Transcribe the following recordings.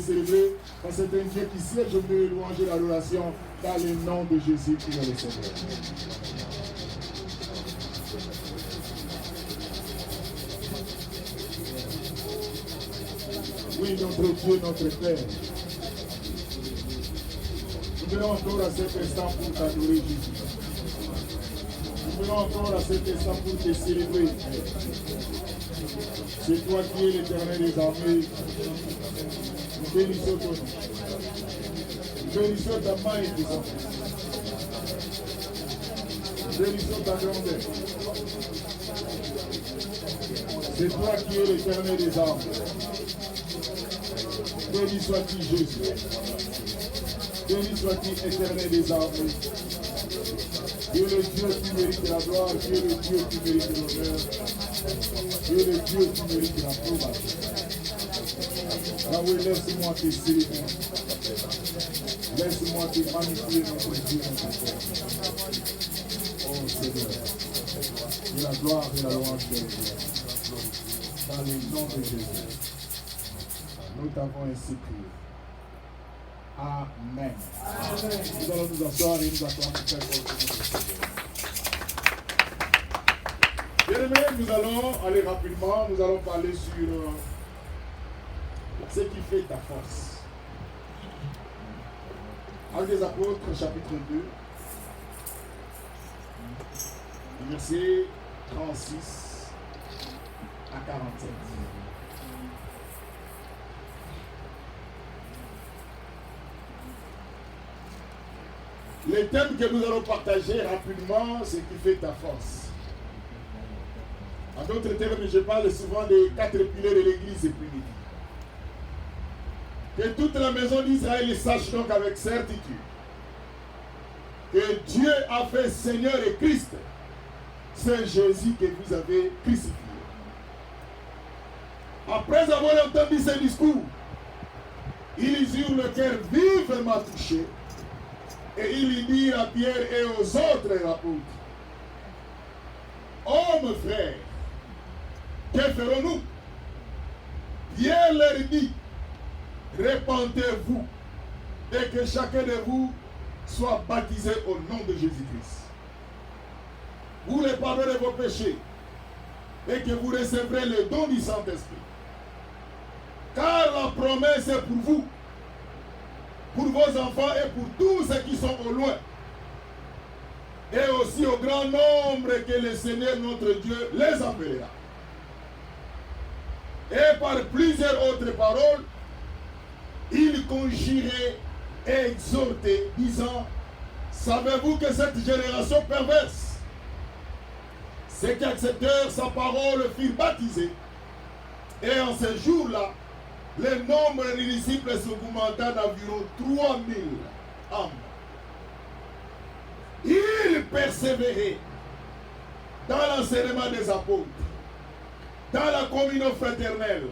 célébrer, parce que c'est un Dieu qui siège au milieu de louange et l'adoration dans le nom de Jésus qui est le Seigneur. Oui, notre Dieu, notre Père. Nous venons encore à cet instant pour t'adorer, Jésus. Nous venons encore à cet instant pour te célébrer. C'est toi qui es l'Éternel des armées. Nous bénissons ton nom. Nous bénissons ta main et puissance. Nous bénissons ta grandeur. C'est toi qui es l'Éternel des armes. Béni sois-tu, Jésus. Béni sois-tu, Éternel des armées. Tu es le Dieu qui mérite la gloire. Tu es le Dieu qui mérite l'honneur. Tu es le Dieu qui mérite l'approbation. Yahweh, laisse-moi te célébrer. Laisse-moi te magnifier notre Dieu, notre Père. Oh Seigneur, et la gloire et la louange de Dieu. Dans le nom de Jésus, nous t'avons ainsi prié. Amen. Amen. Nous allons nous asseoir et nous attendre pour faire notre Bien-aimés, nous allons aller rapidement, nous allons parler sur ce qui fait ta force. Actes des Apôtres, chapitre 2, versets 36 à 47. Le thème que nous allons partager rapidement, c'est ce qui fait ta force. En d'autres termes, je parle souvent des 4 piliers de l'église primitive. Que toute la maison d'Israël sache donc avec certitude que Dieu a fait Seigneur et Christ, c'est Jésus que vous avez crucifié. Après avoir entendu ce discours, ils eurent le cœur vivement touché et ils dirent à Pierre et aux autres apôtres: Hommes frères, que ferons-nous? Pierre leur dit: Répentez-vous et que chacun de vous soit baptisé au nom de Jésus-Christ pour le pardon de vos péchés et que vous recevrez le don du Saint-Esprit. Car la promesse est pour vous, pour vos enfants et pour tous ceux qui sont au loin, et aussi au grand nombre que le Seigneur notre Dieu les appellera. Et par plusieurs autres paroles, il conjurait et exhortait, disant: Savez-vous que cette génération perverse, ceux qui acceptèrent sa parole furent baptisés, et en ce jour-là, le nombre des disciples s'augmenta d'environ 3000 âmes. Ils persévéraient dans l'enseignement des apôtres, dans la communion fraternelle,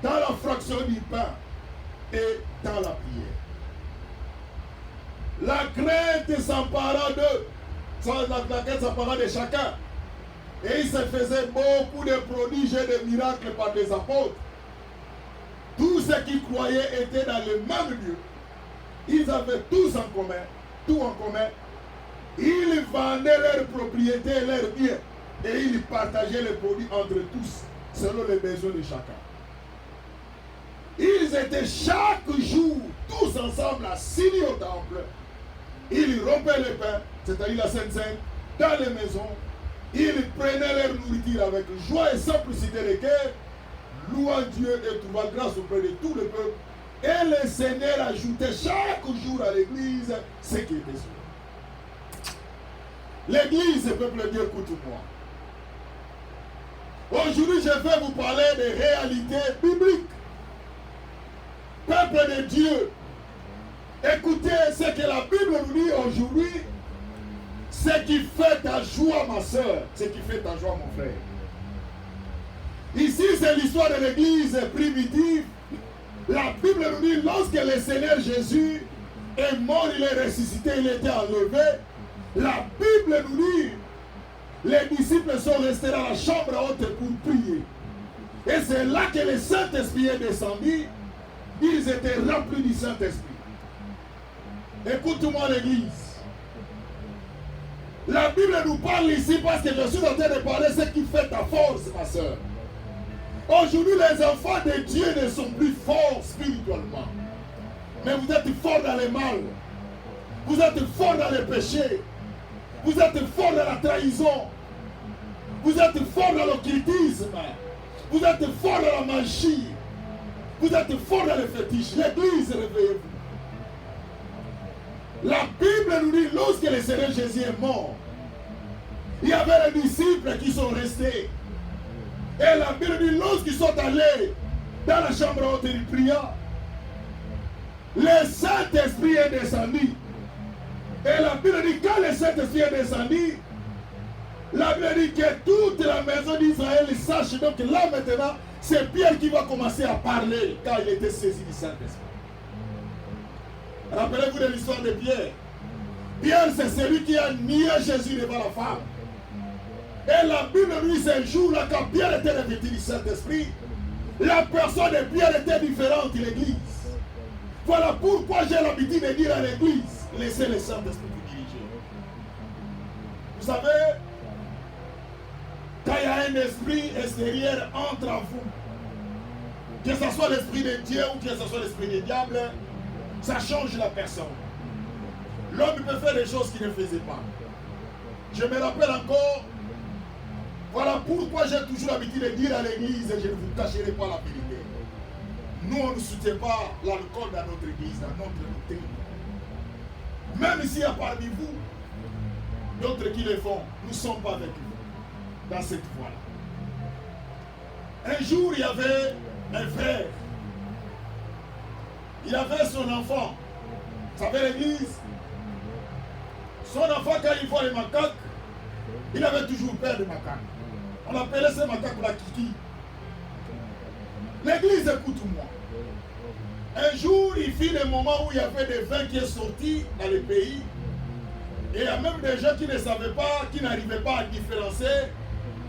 dans la fraction du pain et dans la prière. La crainte s'empara de chacun, et il se faisait beaucoup de prodiges et de miracles par des apôtres. Tous ceux qui croyaient étaient dans le même lieu. Ils avaient tous en commun, tout en commun. Ils vendaient leurs propriétés et leurs biens, et ils partageaient les produits entre tous, selon les besoins de chacun. Ils étaient chaque jour tous ensemble assis au temple. Ils rompaient le pain, c'est-à-dire la Sainte Seine, dans les maisons. Ils prenaient leur nourriture avec joie et simplicité de cœur, louant Dieu et trouvant grâce auprès de tout le peuple. Et le Seigneur ajoutait chaque jour à l'église ce qui était sûr. L'église, peuple de Dieu, écoute-moi. Aujourd'hui, je vais vous parler des réalités bibliques. Peuple de Dieu, écoutez ce que la Bible nous dit aujourd'hui. Ce qui fait ta joie, ma soeur, ce qui fait ta joie, mon frère. Ici, c'est l'histoire de l'église primitive. La Bible nous dit, lorsque le Seigneur Jésus est mort, il est ressuscité, il était enlevé. La Bible nous dit, les disciples sont restés dans la chambre haute pour prier. Et c'est là que le Saint-Esprit est descendu. Ils étaient remplis du Saint-Esprit. Écoute-moi l'église. La Bible nous parle ici parce que je suis en train de parler ce qui fait ta force, ma soeur. Aujourd'hui, les enfants de Dieu ne sont plus forts spirituellement. Mais vous êtes forts dans le mal. Vous êtes forts dans le péché. Vous êtes forts dans la trahison. Vous êtes forts dans l'occultisme. Vous êtes forts dans la magie. Vous êtes forts dans le fétiche. L'église, réveillez-vous. La Bible nous dit, lorsque le Seigneur Jésus est mort, il y avait les disciples qui sont restés. Et la Bible dit, lorsqu'ils sont allés dans la chambre haute et ils priaient, le Saint-Esprit est descendu. Et la Bible dit, quand le Saint-Esprit est descendu, la Bible dit que toute la maison d'Israël sache. Donc là maintenant, c'est Pierre qui va commencer à parler quand il était saisi du Saint-Esprit. Rappelez-vous de l'histoire de Pierre. Pierre, c'est celui qui a nié Jésus devant la femme. Et la Bible lui, ce jour-là, quand Pierre était revêtu du Saint-Esprit, la personne de Pierre était différente de l'église. Voilà pourquoi j'ai l'habitude de dire à l'église, laissez le Saint-Esprit vous diriger. Vous savez, quand il y a un esprit extérieur entre en vous, que ce soit l'esprit de Dieu ou que ce soit l'esprit du diable, ça change la personne. L'homme peut faire des choses qu'il ne faisait pas. Je me rappelle encore, voilà pourquoi j'ai toujours l'habitude de dire à l'église, et je ne vous cacherai pas la vérité. Nous, on ne soutient pas l'alcool dans notre église, dans notre doctrine. Même s'il y a parmi vous d'autres qui le font, nous ne sommes pas avec vous dans cette voie-là. Un jour, il y avait un frère. Il avait son enfant. Vous savez l'église? Son enfant, quand il voit les macaques, il avait toujours peur des macaques. On appelait ces macaques la kiki. L'église, écoute-moi. Un jour, il fit des moments où il y avait des vins qui sont sortis dans le pays. Et il y a même des gens qui ne savaient pas, qui n'arrivaient pas à différencier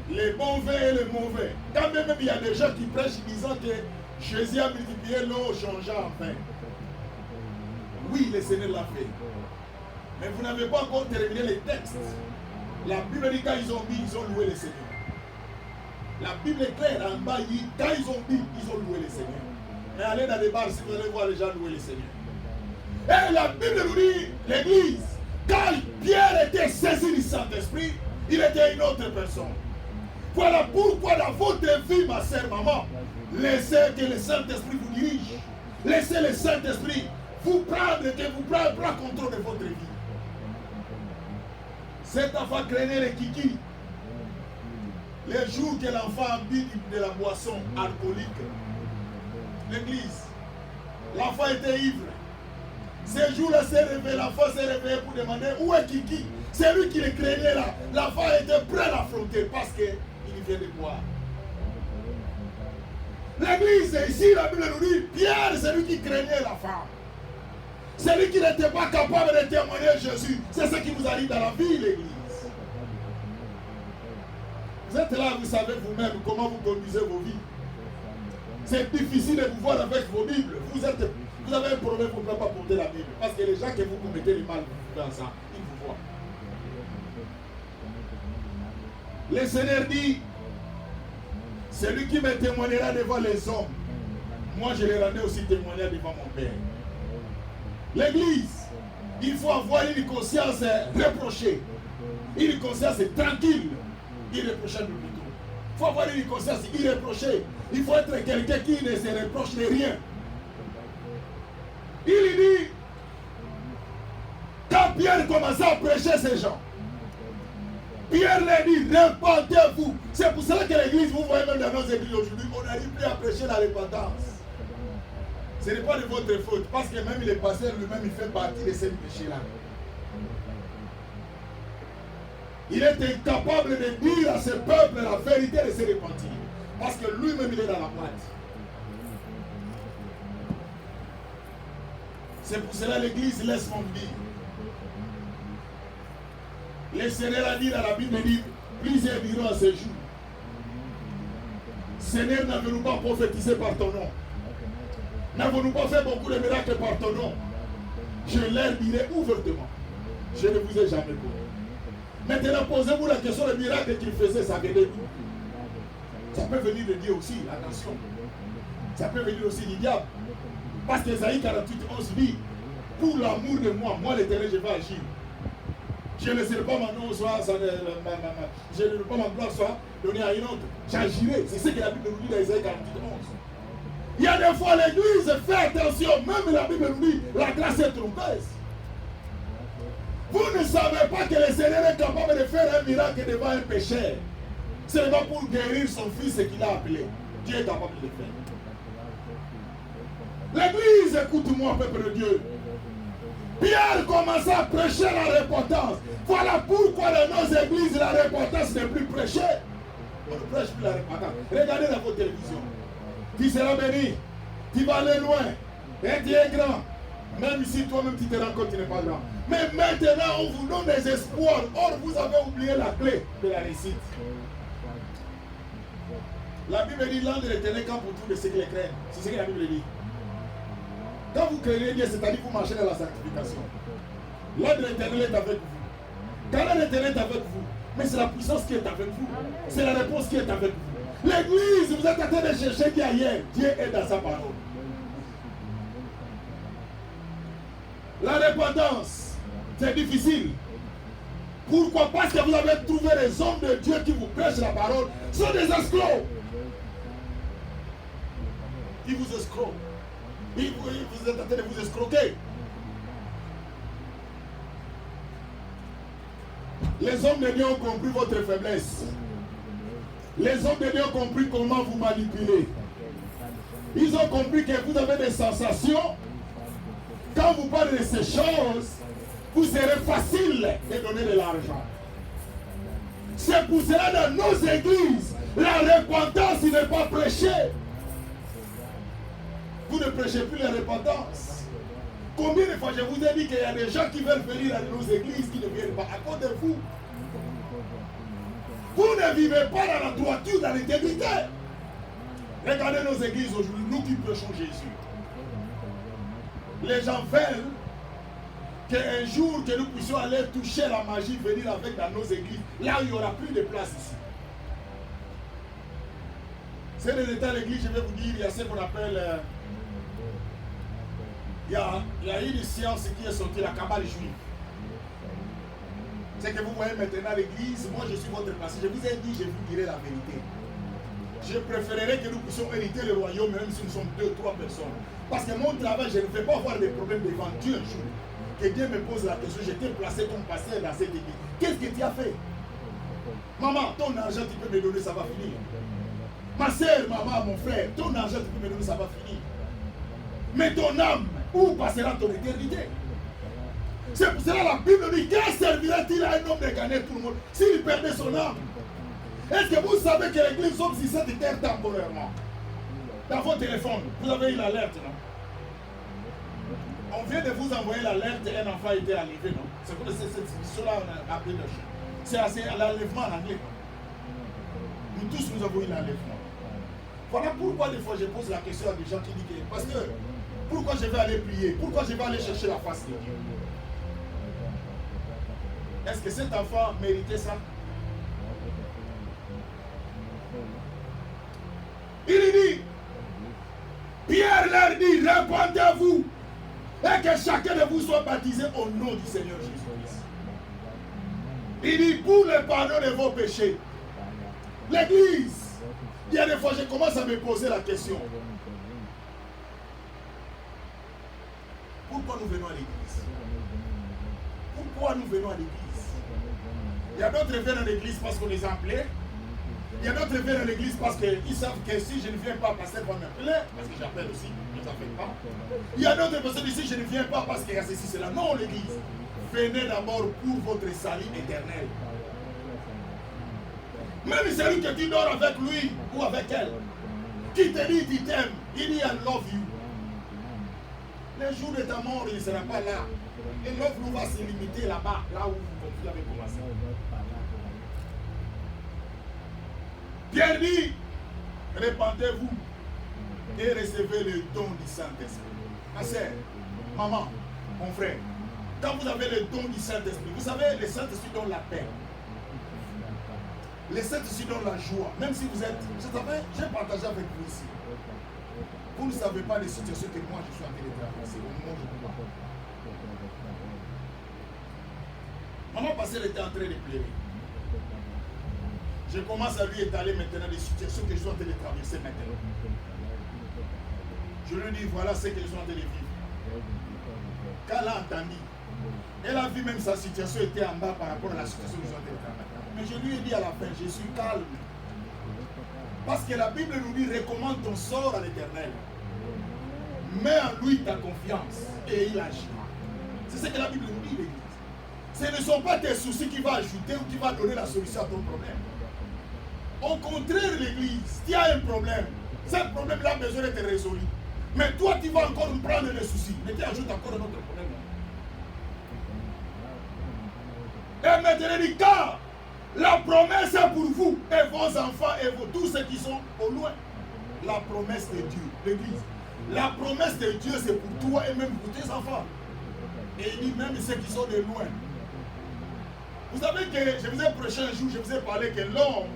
les bons vins et les mauvais. Quand même, il y a des gens qui prêchent disant que Jésus a multiplié l'eau, changea en pain. Oui, le Seigneur l'a fait. Mais vous n'avez pas encore terminé les textes. La Bible dit quand ils ont dit, ils ont loué le Seigneur. La Bible est claire en bas, quand ils ont dit, ils ont loué le Seigneur. Mais allez dans les bars si vous allez voir les gens louer le Seigneur. Et la Bible nous dit, l'église, quand Pierre était saisi du Saint-Esprit, il était une autre personne. Voilà pourquoi dans votre vie, ma sœur, maman, laissez que le Saint-Esprit vous dirige. Laissez le Saint-Esprit vous prendre, que vous prend contrôle de votre vie. Cet enfant craignait les kiki. Les jours que l'enfant a bu de la boisson alcoolique, l'église, l'enfant était ivre. Ces jours-là, l'enfant s'est réveillé pour demander où est Kiki. C'est lui qui le craignait là. L'enfant était prêt à l'affronter parce qu'il vient de boire. L'église, ici, la Bible nous dit, Pierre, c'est lui qui craignait la femme. C'est lui qui n'était pas capable de témoigner Jésus. C'est ce qui vous arrive dans la vie, l'église. Vous êtes là, vous savez vous-même comment vous conduisez vos vies. C'est difficile de vous voir avec vos Bibles. Vous avez un problème, vous ne pouvez pas porter la Bible. Parce que les gens que vous commettez le mal dans ça, ils vous voient. Le Seigneur dit, celui qui me témoignera devant les hommes, moi je les rendrai aussi témoignage devant mon Père. L'église, il faut avoir une conscience reprochée, une conscience tranquille, irréprochable plutôt. Il faut avoir une conscience irréprochée. Il faut être quelqu'un qui ne se reproche de rien. Il dit, quand Pierre commençait à prêcher ces gens, Pierre leur dit, répentez-vous. C'est pour cela que l'église, vous voyez même dans nos églises aujourd'hui, on n'arrive plus à prêcher la repentance. Ce n'est pas de votre faute, parce que même les pasteurs lui-même, il fait partie de ces péchés-là. Il est incapable de dire à ce peuple la vérité de se repentir. Parce que lui-même, il est dans la boîte. C'est pour cela que l'église laisse mon dire. Le Seigneur a dit dans la Bible, il dit, plusieurs diront à ce jour, Seigneur, n'avons-nous pas prophétisé par ton nom? N'avons-nous pas fait beaucoup de miracles par ton nom? Je leur dirai ouvertement. Je ne vous ai jamais connu. Maintenant, posez-vous la question, le miracle qu'il faisait, ça venait d'où? Ça peut venir de Dieu aussi, attention. Ça peut venir aussi du diable. Parce que Ésaïe 48, 11 dit, pour l'amour de moi, moi l'Éternel, je vais agir. Je ne laisserai pas mon nom soit, je ne laisserai pas ma gloire soit donnée à une autre. J'agirai. C'est ce que la Bible nous dit dans Ésaïe 48, 11. Il y a des fois l'église fait attention, même la Bible nous dit, la grâce est trompeuse. Vous ne savez pas que le Seigneur est capable de faire un miracle devant un pécheur. Ce n'est pas pour guérir son fils qu'il a appelé. Dieu est capable de le faire. L'église, écoute-moi, peuple de Dieu. Pierre commença à prêcher la repentance. Voilà pourquoi dans nos églises, la repentance n'est plus prêchée. On ne prêche plus la repentance. Regardez dans votre télévision. Tu seras béni. Tu vas aller loin. Et tu es grand. Même si toi-même tu te rends compte que tu n'es pas grand. Mais maintenant, on vous donne des espoirs. Or, vous avez oublié la clé de la réussite. La Bible dit l'an de l'éternel quand pour tous ceux qui les craignent. C'est ce que la Bible dit. Quand vous craignez Dieu, c'est-à-dire que vous marchez dans la sanctification. L'an de l'éternel est avec vous. Quand l'an de l'éternel est avec vous, mais c'est la puissance qui est avec vous. C'est la réponse qui est avec vous. L'église, vous êtes en train de chercher Dieu ailleurs. Dieu est dans sa parole. La repentance, c'est difficile. Pourquoi? Parce que vous avez trouvé les hommes de Dieu qui vous prêchent la parole. Ce sont des escrocs. Ils vous escroquent. Vous êtes en train de vous escroquer. Les hommes de Dieu ont compris votre faiblesse. Les hommes de Dieu ont compris comment vous manipulez. Ils ont compris que vous avez des sensations. Quand vous parlez de ces choses, vous serez facile de donner de l'argent. C'est pour cela dans nos églises, la repentance n'est pas prêchée. Vous ne prêchez plus la repentance. Combien de fois je vous ai dit qu'il y a des gens qui veulent venir à nos églises qui ne viennent pas à cause de vous. Vous ne vivez pas dans la droiture, dans l'intégrité. Regardez nos églises aujourd'hui, nous qui prêchons Jésus. Les gens veulent qu'un jour que nous puissions aller toucher la magie, venir avec dans nos églises, là où il n'y aura plus de place ici. C'est le détail de l'église, je vais vous dire, il y a ce qu'on appelle, il y a une science qui est sortie, la Kabbale juive. C'est que vous voyez maintenant l'église, moi je suis votre passé, je vous ai dit, je vous dirai la vérité. Je préférerais que nous puissions hériter le royaume, même si nous sommes 2 ou 3 personnes. Parce que mon travail, je ne vais pas avoir des problèmes devant Dieu un jour. Que Dieu me pose la question, je t'ai placé comme pasteur dans cette église. Qu'est-ce que tu as fait? Maman, ton argent, tu peux me donner, ça va finir. Ma soeur, maman, mon frère, ton argent, tu peux me donner, ça va finir. Mais ton âme, où passera ton éternité? C'est pour cela la Bible dit, qu'en servirait-il à un homme de gagner tout le monde s'il perdait son âme? Est-ce que vous savez que l'église sommes sur cette terre temporairement? Dans votre téléphone, vous avez eu l'alerte, non? On vient de vous envoyer l'alerte, un enfant a été enlevé, non? C'est pour cette situation-là, on a appelé le chien. C'est l'enlèvement en anglais. Nous tous, nous avons eu l'enlèvement. Voilà pourquoi des fois je pose la question à des gens qui disent que, parce que, pourquoi je vais aller prier? Pourquoi je vais aller chercher la face de Dieu? Est-ce que cet enfant méritait ça? Il dit, Pierre leur dit, répandez-vous et que chacun de vous soit baptisé au nom du Seigneur Jésus-Christ. Il dit, pour le pardon de vos péchés. L'église, il y a des fois je commence à me poser la question. Pourquoi nous venons à l'église? Pourquoi nous venons à l'église? Il y a d'autres qui viennent à l'église parce qu'on les a appelés. Il y a d'autres qui viennent à l'église parce qu'ils savent que si je ne viens pas, pasteur va m'appeler, parce que j'appelle aussi, ne vous appelle pas. Il y a d'autres personnes ici, je ne viens pas parce qu'il y a ceci, cela. Non, l'église. Venez d'abord pour votre salut éternel. Même celui que tu dors avec lui ou avec elle, qui te dit qu'il t'aime, il dit I love you. Le jour de ta mort, il ne sera pas là. Et l'offre nous va se limiter là-bas, là où vous avez commencé. Pierre dit, répandez-vous et recevez le don du Saint-Esprit. Ma sœur, maman, mon frère, quand vous avez le don du Saint-Esprit, vous savez, le Saint-Esprit donne la paix. Le Saint-Esprit donne la joie. Même si vous êtes... Vous savez, j'ai partagé avec vous ici. Vous ne savez pas les situations que moi je suis en train de traverser. Au moment où je vous parle. Maman passée était en train de pleurer. Je commence à lui étaler maintenant les situations que je suis en train de traverser maintenant. Je lui dis, voilà ce que je suis en train de vivre. Quand elle a entendu, elle a vu même sa situation était en bas par rapport à la situation que je suis en train de traverser. Mais je lui ai dit à la fin, je suis calme. Parce que la Bible nous dit, recommande ton sort à l'Éternel. Mets en lui ta confiance et il agira. C'est ce que la Bible nous dit, l'Église. Ce ne sont pas tes soucis qui vont ajouter ou qui vont donner la solution à ton problème. Au contraire, l'Église, tu as un problème. Ce problème-là a besoin d'être résolu. Mais toi, tu vas encore prendre les soucis. Mais tu ajoutes encore un autre problème. Et maintenant, il dit, car la promesse est pour vous et vos enfants et tous ceux qui sont au loin. La promesse de Dieu, l'Église. La promesse de Dieu, c'est pour toi et même pour tes enfants. Et il dit même ceux qui sont de loin. Vous savez que je vous ai prêché un jour, je vous ai parlé que l'homme,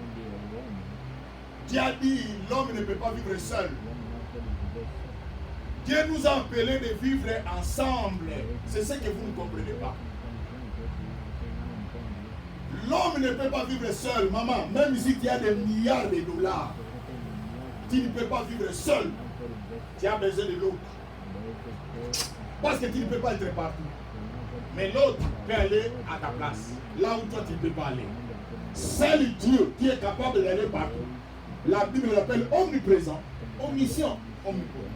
Dieu a dit, l'homme ne peut pas vivre seul. Dieu nous a appelés de vivre ensemble. C'est ce que vous ne comprenez pas. L'homme ne peut pas vivre seul, maman. Même si tu as des milliards de dollars, tu ne peux pas vivre seul. Tu as besoin de l'autre. Parce que tu ne peux pas être partout. Mais l'autre peut aller à ta place. Là où toi tu ne peux pas aller. Seul Dieu qui est capable d'aller partout. La Bible l'appelle omniprésent, omniscient, omnipotent.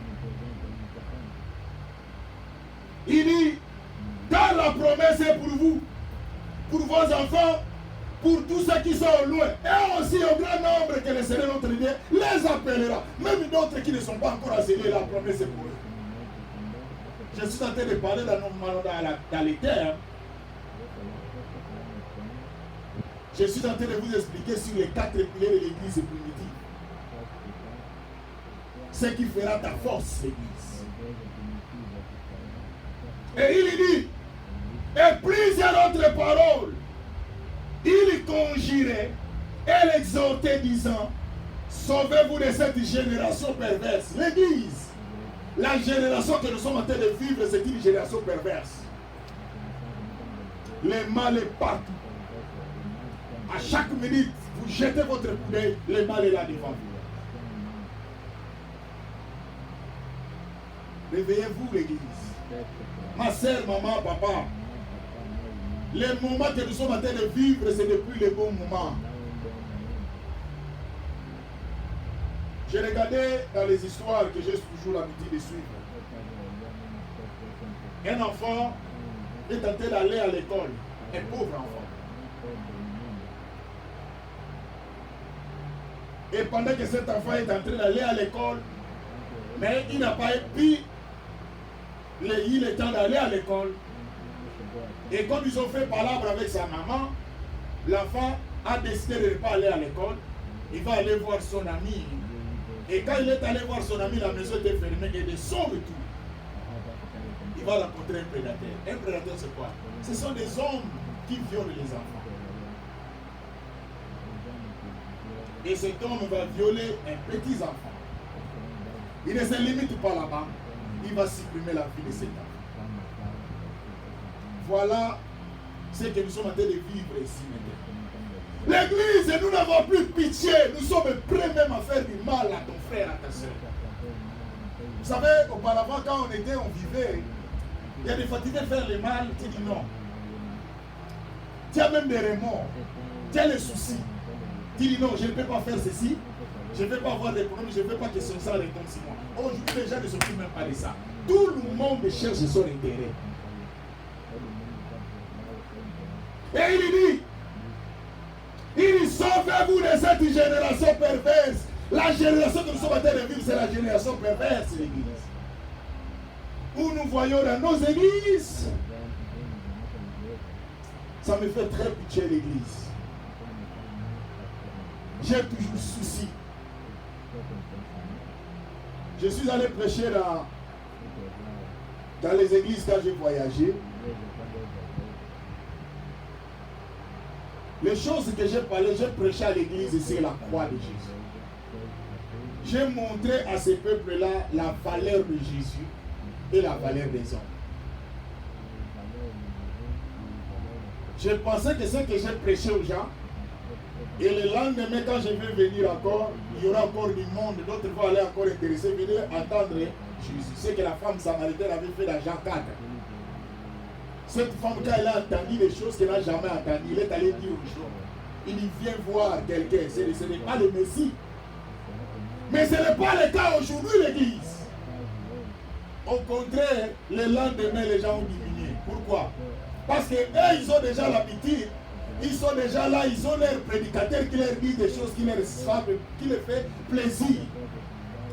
Il dit, car la promesse est pour vous, pour vos enfants, pour tous ceux qui sont au loin, et aussi au grand nombre que le Seigneur notre Dieu les appellera. Même d'autres qui ne sont pas encore assemblés, la promesse est pour eux. Je suis en train de parler dans les terres. Je suis en train de vous expliquer sur les 4 piliers de l'église primitive. Ce qui fera ta force, l'église. Et il dit, et plusieurs autres paroles, il conjurait et l'exhortait disant, sauvez-vous de cette génération perverse. L'église, la génération que nous sommes en train de vivre, c'est une génération perverse. Le mal est partout. À chaque minute, vous jetez votre coup d'œil, le mal est là devant vous. Réveillez-vous, l'église. Ma soeur, maman, papa. Les moments que nous sommes en train de vivre, c'est depuis les bons moments. J'ai regardé dans les histoires que j'ai toujours l'habitude de suivre. Un enfant est tenté d'aller à l'école. Un pauvre enfant. Et pendant que cet enfant est en train d'aller à l'école, mais il n'a pas eu le temps d'aller à l'école. Et comme ils ont fait palabre avec sa maman, l'enfant a décidé de ne pas aller à l'école. Il va aller voir son ami. Et quand il est allé voir son ami, la maison était fermée. Et de son retour, il va rencontrer un prédateur. Un prédateur, c'est quoi? Ce sont des hommes qui violent les enfants. Et cet homme va violer un petit enfant. Il ne se limite pas là-bas. Il va supprimer la vie de cet enfant. Voilà ce que nous sommes en train de vivre ici maintenant. L'église, nous n'avons plus pitié. Nous sommes prêts même à faire du mal à ton frère, à ta soeur. Vous savez, auparavant, quand on vivait, il y a des fois tu veux faire le mal, tu dis non. Tu as même des remords. Tu as les soucis. Tu dis non, je ne peux pas faire ceci. Je ne vais pas avoir des problèmes, je ne veux pas que son sang retombe sur moi. Aujourd'hui, les gens ne s'occupent même pas de ça. Tout le monde cherche son intérêt. Et il dit, sauvez-vous de cette génération perverse. La génération que nous sommes en train de vivre, c'est la génération perverse, l'église. Où nous voyons dans nos églises, ça me fait très pitié, l'église. J'ai toujours souci. Je suis allé prêcher dans les églises quand j'ai voyagé. Les choses que j'ai parlé, j'ai prêché à l'église et c'est la croix de Jésus. J'ai montré à ces peuples-là la valeur de Jésus et la valeur des hommes. Je pensais que ce que j'ai prêché aux gens, et le lendemain, quand je vais venir encore, il y aura encore du monde, d'autres vont aller encore intéresser, venir entendre Jésus. C'est que la femme samaritaine avait fait dans Jean 4. Cette femme, quand elle a entendu des choses qu'elle n'a jamais entendues, elle est allée dire aux gens, il vient voir quelqu'un, ce n'est pas le Messie. Mais ce n'est pas le cas aujourd'hui, l'église. Au contraire, le lendemain, les gens ont diminué. Pourquoi? Parce qu'eux, ils ont déjà l'habitude. Ils sont déjà là, ils ont leurs prédicateurs qui leur disent des choses qui leur fait plaisir.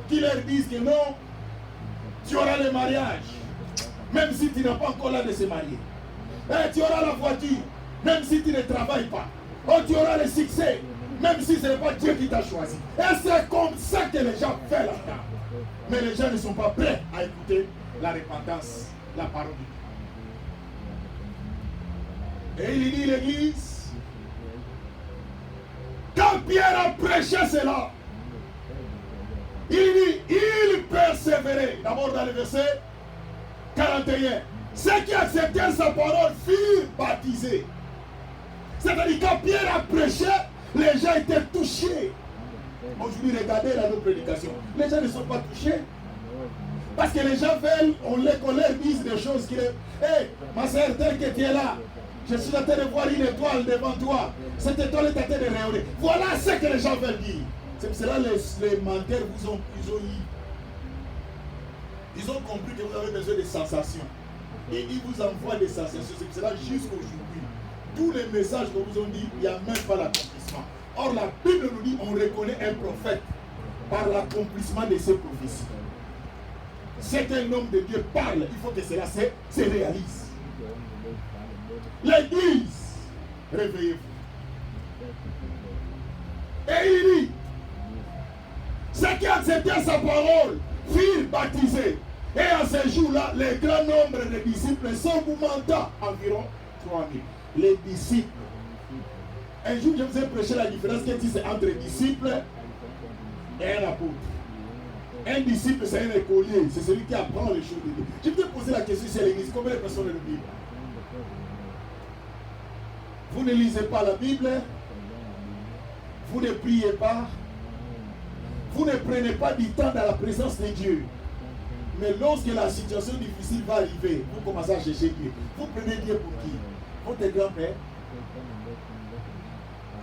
Qui leur disent que non, tu auras le mariage, même si tu n'as pas encore l'âge de se marier. Tu auras la voiture, même si tu ne travailles pas. Oh, tu auras le succès, même si ce n'est pas Dieu qui t'a choisi. Et c'est comme ça que les gens font là-dedans. Mais les gens ne sont pas prêts à écouter la repentance, la parole de Dieu. Et il dit l'église, quand Pierre a prêché cela, il dit, il persévérait. D'abord dans le verset 41. Ceux qui acceptèrent sa parole furent baptisés. C'est-à-dire quand Pierre a prêché, les gens étaient touchés. Aujourd'hui, regardez la notre prédication. Les gens ne sont pas touchés. Parce que les gens veulent, on leur dise des choses qui... Hé, ma soeur, tel que tu es là, je suis en train de voir une étoile devant toi. Cette étoile est en train de rayonner. Voilà ce que les gens veulent dire. C'est pour cela que les menteurs ils ont compris que vous avez besoin de sensations. Et ils vous envoient des sensations. C'est pour cela jusqu'aujourd'hui, tous les messages qu'on vous ont dit, il n'y a même pas l'accomplissement. Or, la Bible nous dit on reconnaît un prophète par l'accomplissement de ses prophéties. C'est qu'un homme de Dieu parle, il faut que cela se réalise. L'église, réveillez-vous. Et il dit, ceux qui acceptaient sa parole furent baptisés. Et à ce jour-là, le grand nombre de disciples sont augmentés, environ 3000. Les disciples. Un jour, je vous ai prêché la différence qu'il y a entre disciple et un apôtre. Un disciple, c'est un écolier, c'est celui qui apprend les choses de Dieu. Je vais te poser la question sur l'église, combien de personnes le Bible? Vous ne lisez pas la Bible, vous ne priez pas, vous ne prenez pas du temps dans la présence de Dieu. Mais lorsque la situation difficile va arriver, vous commencez à chercher Dieu. Vous prenez Dieu pour qui? Votre grand-père?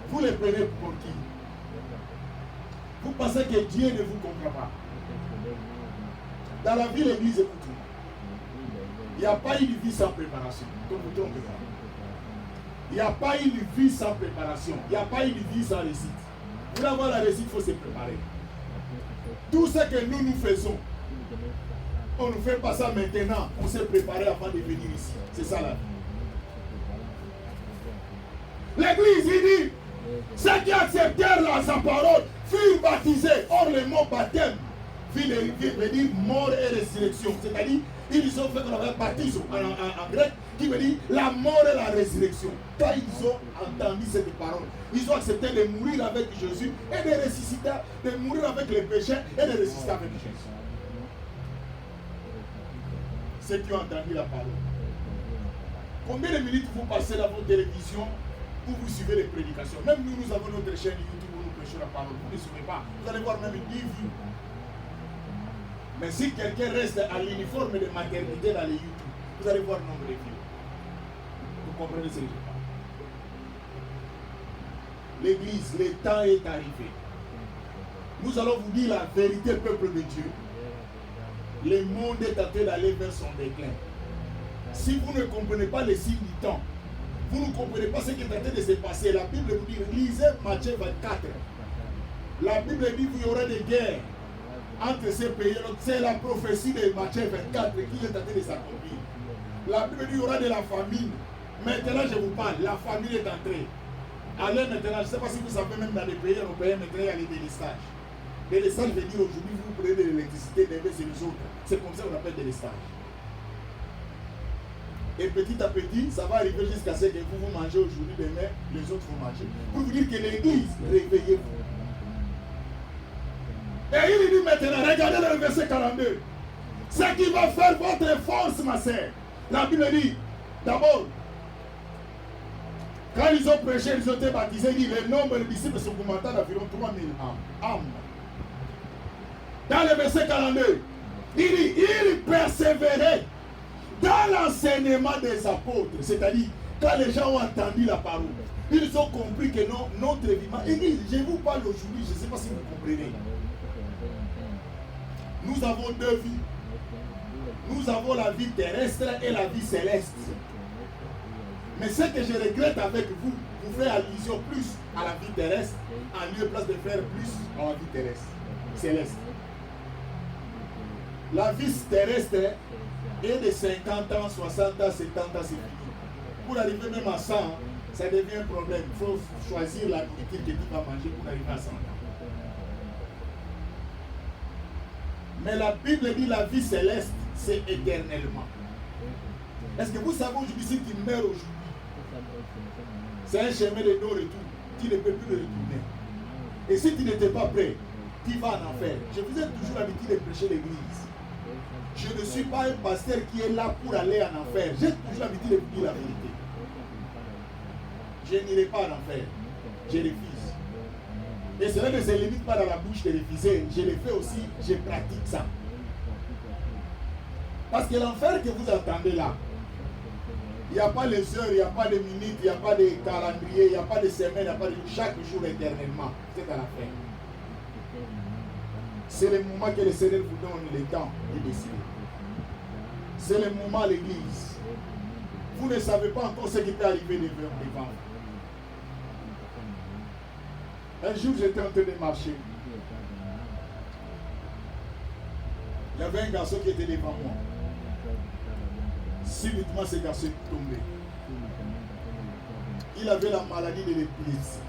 Vous le prenez pour qui? Vous pensez que Dieu ne vous comprend pas? Dans la vie, l'église, écoutez. Il n'y a pas eu de vie sans préparation. Donc vous trompez pas. Il n'y a pas eu de vie sans préparation. Il n'y a pas eu de vie sans réussite. Pour avoir la réussite, il faut se préparer. Tout ce que nous faisons, on ne fait pas ça maintenant. On s'est préparé avant de venir ici. C'est ça la vie. L'église, il dit, ceux qui acceptèrent sa parole furent baptisés. Or, le mot baptême veut dire mort et résurrection. C'est-à-dire, ils ont fait qu'on appelle baptisme en grec, qui veut dire la mort et la résurrection. Quand ils ont entendu cette parole, ils ont accepté de mourir avec Jésus et de ressusciter, de mourir avec les péchés et de ressusciter avec Jésus. Ceux qui ont entendu la parole. Combien de minutes vous passez dans votre télévision où vous suivez les prédications? Même nous, nous avons notre chaîne YouTube où nous prêchons la parole. Vous ne suivez pas. Vous allez voir même 10 vues. Mais si quelqu'un reste à l'uniforme de maternité dans les YouTube, vous allez voir le nombre de vues. Vous comprenez ce que je parle? L'église, le temps est arrivé. Nous allons vous dire la vérité, peuple de Dieu. Le monde est en train d'aller vers son déclin. Si vous ne comprenez pas les signes du temps, vous ne comprenez pas ce qui est en train de se passer. La Bible vous dit, lisez Matthieu 24. La Bible dit qu'il y aura des guerres entre ces pays. C'est la prophétie de Matthieu 24 qui est en train de s'accomplir. La Bible dit qu'il y aura de la famine. Maintenant, je vous parle, la famine est entrée. Allez maintenant, je ne sais pas si vous savez, même dans les pays européens, maintenant il y a les délistages. Délestage veut dire aujourd'hui, vous prenez de l'électricité, d'investir les autres. C'est comme ça qu'on appelle délestage. Et petit à petit, ça va arriver jusqu'à ce que vous mangez aujourd'hui, demain, les autres vont manger. Pour vous dire que l'église, réveillez-vous. Et il dit maintenant, regardez le verset 42. Ce qui va faire votre force, ma sœur. La Bible dit, d'abord, quand ils ont prêché, ils ont été baptisés, il dit, le nombre de disciples sont augmentés d'environ 3000 âmes. Dans le verset 42, il dit, ils persévéraient dans l'enseignement des apôtres. C'est-à-dire, quand les gens ont entendu la parole, ils ont compris que notre vivant, église, je vous parle aujourd'hui, je ne sais pas si vous comprenez. Nous avons deux vies. Nous avons la vie terrestre et la vie céleste. Mais ce que je regrette avec vous, vous faites allusion plus à la vie terrestre, en lieu de place de faire plus à la vie terrestre, céleste. La vie terrestre est de 50 ans, 60 ans, 70 ans, c'est fini. Pour arriver même à 100, ça devient un problème. Il faut choisir la nourriture que tu vas manger pour arriver à 100 ans. Mais la Bible dit la vie céleste, c'est éternellement. Est-ce que vous savez aujourd'hui, si tu meurs aujourd'hui, c'est un chemin de non-retour. Tu ne peux plus le retourner. Et si tu n'étais pas prêt, tu vas en enfer. Je vous ai toujours l'habitude de prêcher l'église. Je ne suis pas un pasteur qui est là pour aller en enfer. J'ai toujours l'habitude de vous dire la vérité. Je n'irai pas en enfer. Je refuse. Et cela ne se limite pas dans la bouche de refuser. Je le fais aussi, je pratique ça. Parce que l'enfer que vous entendez là, il n'y a pas les heures, il n'y a pas de minutes, il n'y a pas de calendrier, il n'y a pas de semaine, il n'y a pas de chaque jour éternellement. C'est à l'enfer. C'est le moment que le Seigneur vous donne le temps de décider. C'est le moment à l'église. Vous ne savez pas encore ce qui peut arriver devant. Un jour, j'étais en train de marcher. Il y avait un garçon qui était devant moi. Subitement, ce garçon est tombé. Il avait la maladie de l'épilepsie.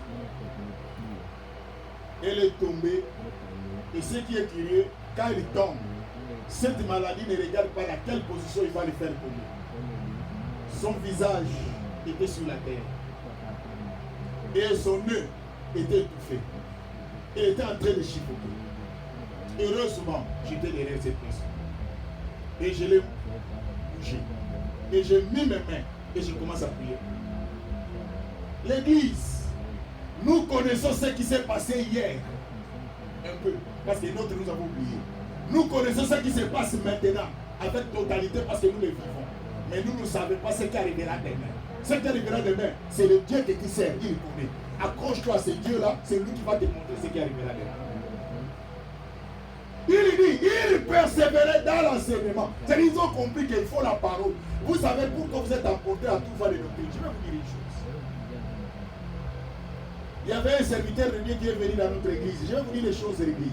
Elle est tombée. Et ce qui est curieux, quand il tombe, cette maladie ne regarde pas dans quelle position il va le faire tomber. Son visage était sur la terre. Et son nez était étouffé. Il était en train de chipoter. Heureusement, j'étais derrière cette personne. Et je l'ai bougé. Et j'ai mis mes mains et je commence à prier. L'église, nous connaissons ce qui s'est passé hier. Un peu, parce que d'autres nous avons oublié. Nous connaissons ce qui se passe maintenant avec totalité parce que nous le vivons. Mais nous ne savons pas ce qui arrivera demain. Ce qui arrivera demain, c'est le Dieu que tu sers, il connaît. Accroche-toi à ce Dieu-là, c'est lui qui va te montrer ce qui arrivera demain. Il dit, il persévérait dans l'enseignement. C'est-à-dire, ils ont compris qu'il faut la parole. Vous savez pourquoi vous êtes emporté à tout faire de doctrine. Je vais vous dire une chose. Il y avait un serviteur de Dieu qui est venu dans notre église. Je vais vous dire les choses de l'église.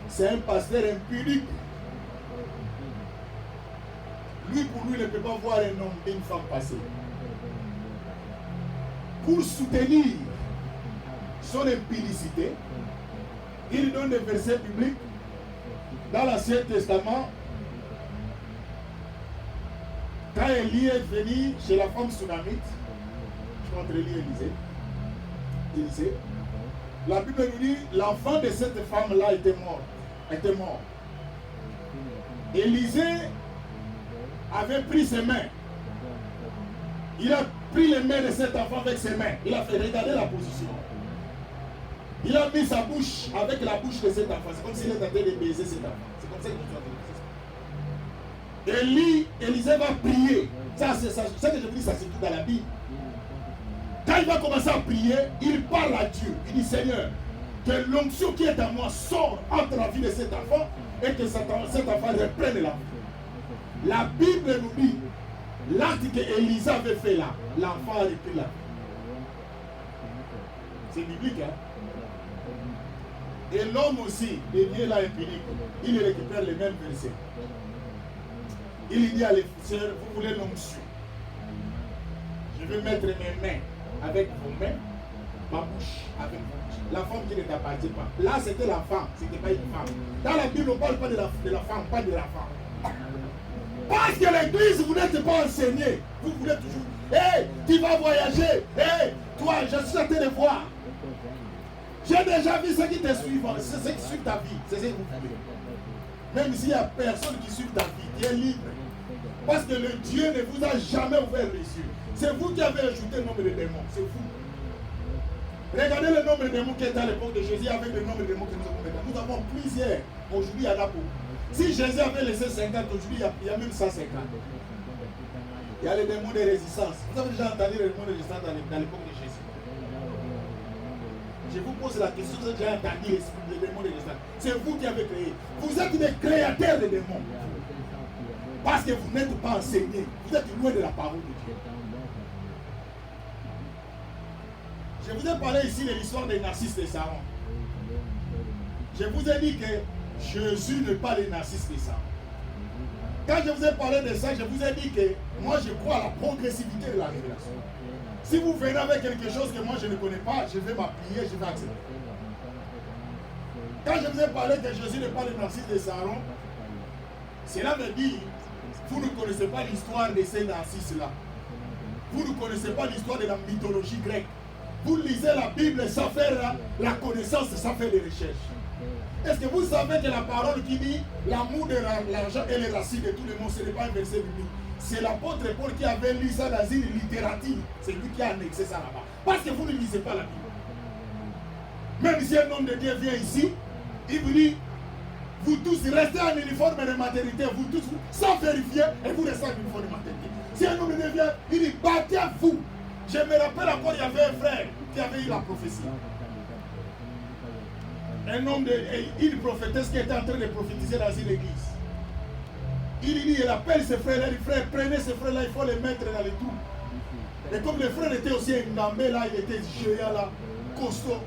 C'est un pasteur impudique. Lui, pour lui, il ne peut pas voir un homme et une femme passer. Pour soutenir son impudicité, il donne des versets bibliques dans l'Ancien Testament. Quand Élie est venu chez la femme sunamite, je suis entre Élie et Élisée, la Bible nous dit l'enfant de cette femme-là était mort. Élisée avait pris ses mains. Il a pris les mains de cet enfant avec ses mains. Il a fait regarder la position. Il a mis sa bouche avec la bouche de cet enfant. C'est comme s'il était en train de baiser cet enfant. C'est comme ça qu'il a fait. Élisée va prier. Ça, que je vous dis, ça c'est tout dans la Bible. Quand il va commencer à prier, il parle à Dieu. Il dit, Seigneur, que l'onction qui est à moi sort entre la vie de cet enfant et que cet enfant reprenne la vie. La Bible nous dit, l'acte que Élisée avait fait là, l'enfant a repris la vie. C'est biblique, hein? Et l'homme aussi, Dieu là impunique, il récupère les mêmes versets. Il dit à l'officier, vous voulez l'onction. Je vais mettre mes mains avec vos mains, ma bouche avec vos bouches. la femme qui ne t'appartient pas. Là, c'était la femme, ce n'était pas une femme. Dans la Bible, on ne parle pas de la femme, pas de la femme. Parce que l'église, vous n'êtes pas enseigné. Vous voulez toujours. Hé, tu vas voyager. Hé, toi, je suis en train de voir. J'ai déjà vu ceux qui te suivent. C'est ceux qui suivent ta vie. C'est ce que vous voulez. Même s'il n'y a personne qui suit ta vie, tu es libre. Parce que le Dieu ne vous a jamais ouvert les yeux. C'est vous qui avez ajouté le nombre de démons. C'est vous. Regardez le nombre de démons qui était à l'époque de Jésus avec le nombre de démons que nous avons maintenant. Nous avons plusieurs. Aujourd'hui, il y en a beaucoup. Si Jésus avait laissé 50, aujourd'hui, il y a même 150. Il y a les démons de résistance. Vous avez déjà entendu les démons de résistance dans l'époque de Jésus? Je vous pose la question, vous avez déjà entendu les démons de résistance. C'est vous qui avez créé. Vous êtes des créateurs de démons. Parce que vous n'êtes pas enseignés. Vous êtes loin de la parole de Dieu. Je vous ai parlé ici de l'histoire des Narcisses de Saron. Je vous ai dit que Jésus n'est pas le Narcisse de Saron. Quand je vous ai parlé de ça, je vous ai dit que moi je crois à la progressivité de la révélation. Si vous venez avec quelque chose que moi je ne connais pas, je vais m'appuyer, je vais accepter. Quand je vous ai parlé que Jésus n'est pas le Narcisse de Saron, cela veut dire vous ne connaissez pas l'histoire de ces Narcisses-là. Vous ne connaissez pas l'histoire de la mythologie grecque. Vous lisez la Bible sans faire la connaissance, sans faire des recherches. Est-ce que vous savez que la parole qui dit l'amour de l'argent et les racines de tout le monde, ce n'est pas un verset biblique? C'est l'apôtre Paul qui avait lu ça dans une littérature. C'est lui qui a annexé ça là-bas. Parce que vous ne lisez pas la Bible. Même si un homme de Dieu vient ici, il vous dit, vous tous restez en uniforme de maternité, vous tous, sans vérifier, et vous restez en uniforme de maternité. Si un homme de Dieu vient, il dit, battez-vous. Je me rappelle encore, il y avait un frère qui avait eu la prophétie. Un homme, une prophétesse qui était en train de prophétiser dans une église. Il appelle ses frères, il dit, frère, prenez ces frères-là, il faut les mettre dans les trous. Et comme le frère était aussi engambé là, il était géant là, costaud,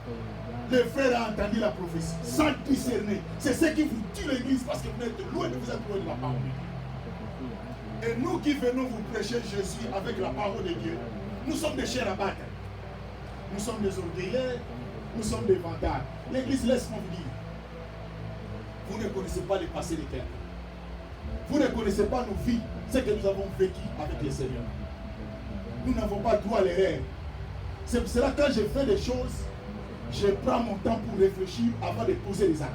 le frère a entendu la prophétie, sans discerner. C'est ce qui vous tue l'église parce que vous êtes loin de la parole de Dieu. Et nous qui venons vous prêcher Jésus avec la parole de Dieu, nous sommes des chers à battre. Nous sommes des orgueilleux, nous sommes des vantards. L'église, laisse-moi vous dire, vous ne connaissez pas le passé de quelqu'un. Vous ne connaissez pas nos vies, ce que nous avons vécu avec le Seigneur. Nous n'avons pas droit à l'erreur. C'est pour cela que quand je fais des choses, je prends mon temps pour réfléchir avant de poser les actes.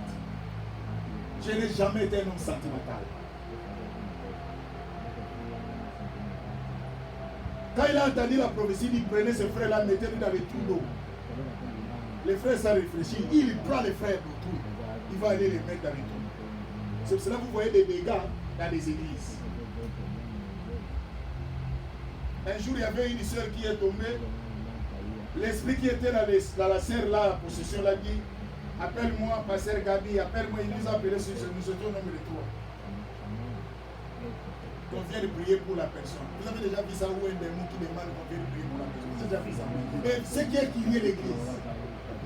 Je n'ai jamais été un homme sentimental. Quand il a entendu la prophétie, il prenait ses frères-là, mettez-les dans les trous d'eau. Les frères, ça réfléchit. Il prend les frères autour. Il va aller les mettre dans les trous. C'est pour cela que vous voyez des dégâts dans les églises. Un jour, il y avait une soeur qui est tombée. L'esprit qui était dans la serre là, la possession l'a dit, appelle-moi, pasteur Gabi, appelle-moi. Il nous a appelé, nous étions au nombre de 3. On vient de prier pour la personne. Vous avez déjà vu ça où un démon qui demande qu'on vienne prier pour la personne? Vous avez déjà vu ça? Et ce qui est crié l'église,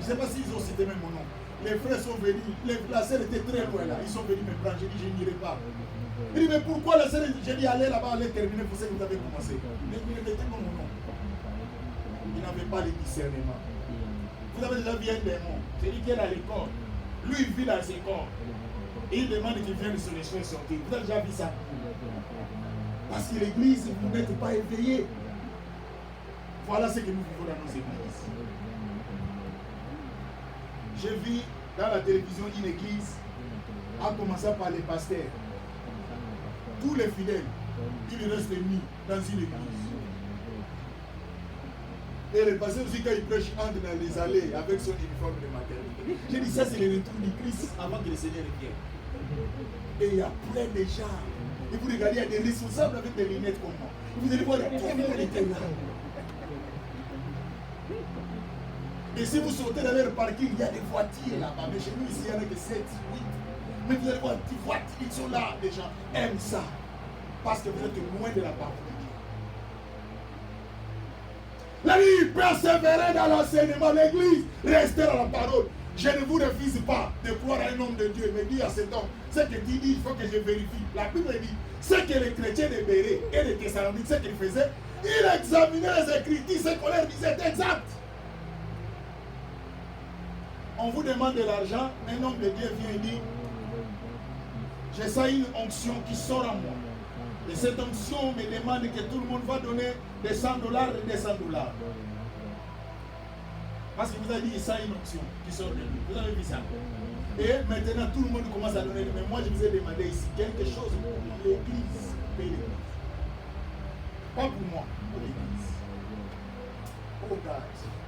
je ne sais pas s'ils ont cité même mon nom. Les frères sont venus, la sœur était très loin là. Ils sont venus me prendre. J'ai dit, je n'irai pas. Il dit, mais pourquoi la sœur? J'ai dit, allez là-bas, allez terminer pour ce que vous avez commencé. Mais il était comme mon nom. Il n'avait pas le discernement. Vous avez déjà vu un démon. C'est lui qui est dans les corps. Lui, il vit dans ses corps. Et il demande qu'il vienne sur les cheveux sortir. Vous avez déjà vu ça? Parce que l'église, vous n'êtes pas éveillés. Voilà ce que nous vivons dans nos églises. J'ai vu dans la télévision une église, en commençant par les pasteurs. Tous les fidèles, ils restent mis dans une église. Et les pasteurs aussi, quand ils prêchent, entrent dans les allées avec son uniforme de maternité. J'ai dit, ça c'est le retour du Christ avant que le Seigneur revienne. Et il y a plein de gens. Et vous regardez, il y a des responsables avec des lunettes comme moi. Vous allez voir, tout le monde était là. Et si vous sortez dans leur parking, il y a des voitures là-bas. Mais chez nous, ici, il n'y en a que 7, 8. Mais vous allez voir, des voitures, ils sont là. Les gens aiment ça. Parce que vous êtes loin de la parole de Dieu. La vie, persévérer dans l'enseignement. L'église, restez dans la parole. Je ne vous refuse pas de croire à un homme de Dieu. Mais dis à cet homme, ce que tu dis, il faut que je vérifie. La Bible dit, ce que les chrétiens de Bérée et les Thessaloniques, ce qu'ils faisaient, ils examinaient les Écritures, ce qu'on leur disait exact. On vous demande de l'argent, un homme de Dieu vient et dit, j'ai ça une onction qui sort à moi. Et cette onction me demande que tout le monde va donner des $100 et des $100. Parce que vous avez dit ça une onction qui sort de lui. Vous avez vu ça. Et maintenant tout le monde commence à donner. Mais moi je vous ai demandé ici quelque chose pour l'église. Pas pour moi, pour l'église. Oh God,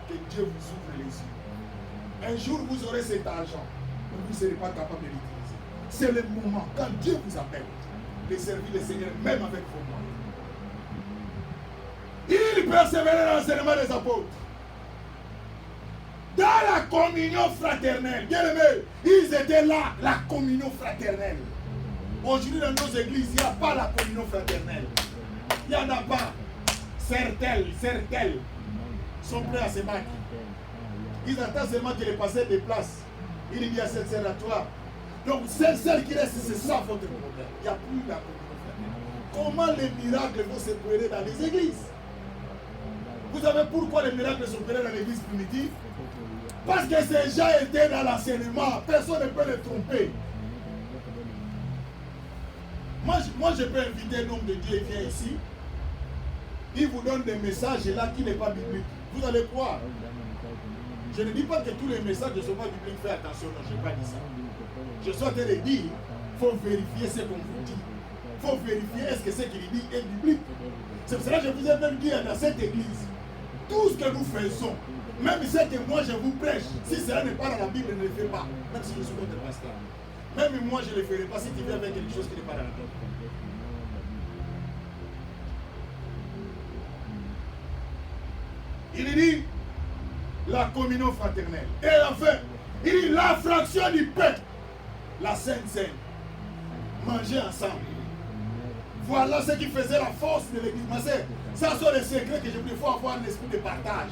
que Dieu vous ouvre les yeux. Un jour vous aurez cet argent, mais vous ne serez pas capable de l'utiliser. C'est le moment, quand Dieu vous appelle, de servir le Seigneur, même avec vos moyens. Il persévérait dans l'enseignement des apôtres. Dans la communion fraternelle, bien aimé, ils étaient là, la communion fraternelle. Aujourd'hui, dans nos églises, il n'y a pas la communion fraternelle. Il n'y en a pas. Certaines sont prêts à se battre. Ils attendent seulement que les pasteurs déplacent. Il dit à cette sœur à toi. Donc, celle qui reste, c'est ça votre problème. Il n'y a plus la communion fraternelle. Comment les miracles vont s'opérer dans les églises? Vous savez pourquoi les miracles s'opéraient dans l'église primitive? Parce que ces gens étaient dans l'enseignement. Personne ne peut les tromper. Moi, je peux inviter un homme de Dieu qui vient ici. Il vous donne des messages là qui n'est pas biblique. Vous allez croire. Je ne dis pas que tous les messages ne sont pas bibliques. Faites attention, non, je n'ai pas dit ça. Je suis en train de dire, il faut vérifier ce qu'on vous dit. Il faut vérifier est-ce que ce qu'il dit est biblique. C'est pour cela que je vous ai même dit dans cette église, tout ce que nous faisons, même ce que moi je vous prêche, si cela n'est pas dans la Bible, ne le fais pas. Même si je suis votre pasteur. Même moi je ne le ferai pas si tu viens avec quelque chose qui n'est pas dans la Bible. Il dit la communion fraternelle. Et enfin, il dit la fraction du pain. La Sainte Seine. Manger ensemble. Voilà ce qui faisait la force de l'église. Ça sont les secrets que je voulais. Il faut avoir un esprit de partage.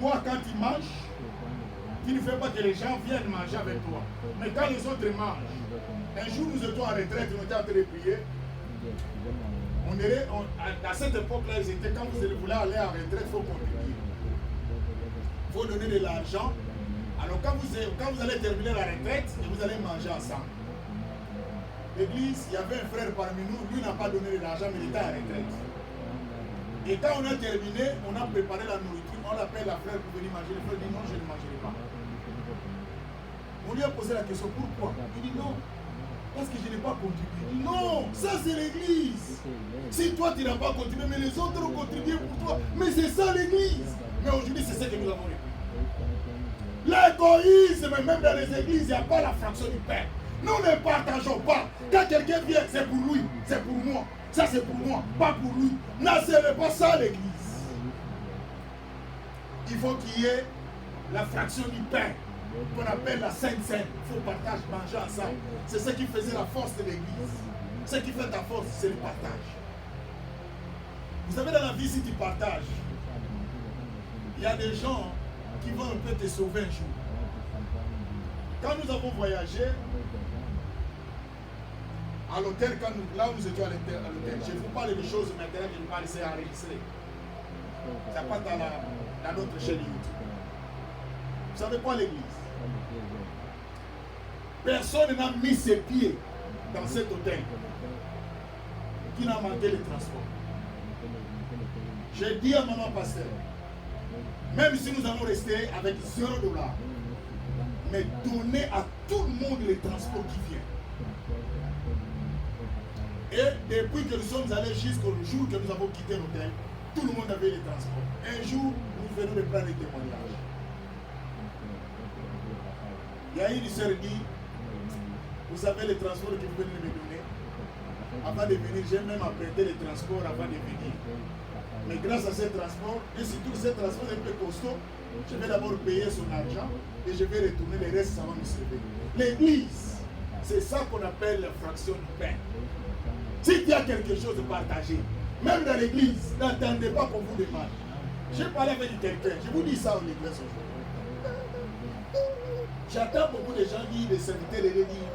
Toi, quand tu manges, tu ne fais pas que les gens viennent manger avec toi. Mais quand les autres mangent, un jour nous étions en retraite, nous étions en train de prier. À cette époque-là, ils étaient, quand vous voulez aller en retraite, il faut contribuer. Il faut donner de l'argent. Alors quand vous allez terminer la retraite, et vous allez manger ensemble. L'église, il y avait un frère parmi nous, lui n'a pas donné de l'argent, mais il était en retraite. Et quand on a terminé, on a préparé la nourriture, on l'appelle la frère pour venir manger. Le frère dit non, je ne mangerai pas. On lui a posé la question, pourquoi? Il dit non, parce que je n'ai pas contribué. Il dit non, ça c'est l'église. Si toi tu n'as pas contribué, mais les autres ont contribué pour toi. Mais c'est ça l'église. Mais aujourd'hui, c'est ce que nous avons répondu. L'égoïsme, même dans les églises, il n'y a pas la fraction du pain. Nous ne partageons pas. Quand quelqu'un vient, c'est pour lui, c'est pour moi. Ça c'est pour moi, pas pour lui. Non, ce n'est pas ça l'église. Il faut qu'il y ait la fraction du pain, qu'on appelle la Sainte Seine. Il faut partager, manger ensemble. C'est ce qui faisait la force de l'église. Ce qui fait ta force, c'est le partage. Vous savez, dans la vie, si tu partages, il y a des gens qui vont un peu te sauver un jour. Quand nous avons voyagé à l'hôtel, là où nous étions à l'hôtel, je vous parle des choses maintenant que je parle, c'est enregistré. Ça passe dans notre chaîne YouTube. Vous savez quoi l'église? Personne n'a mis ses pieds dans cet hôtel qui n'a manqué le transport. J'ai dit à maman pasteur, même si nous allons rester avec $0, mais donner à tout le monde les transports qui viennent. Et depuis que nous sommes allés jusqu'au jour que nous avons quitté l'hôtel, tout le monde avait les transports. Un jour, nous venons de prendre les témoignages. Il y a une sœur qui dit, vous savez les transports que vous venez de me donner. Avant de venir, j'ai même apprêté les transports avant de venir. Mais grâce à ces transports, et surtout ces transports un peu costauds, je vais d'abord payer son argent et je vais retourner, le reste, ça va me servir. L'église, c'est ça qu'on appelle la fraction du pain. Si tu as quelque chose de partagé, même dans l'église, n'attendez pas qu'on vous demande. J'ai parlé avec quelqu'un, je vous dis ça en église aujourd'hui. J'attends beaucoup de gens qui des serviteurs et de dire,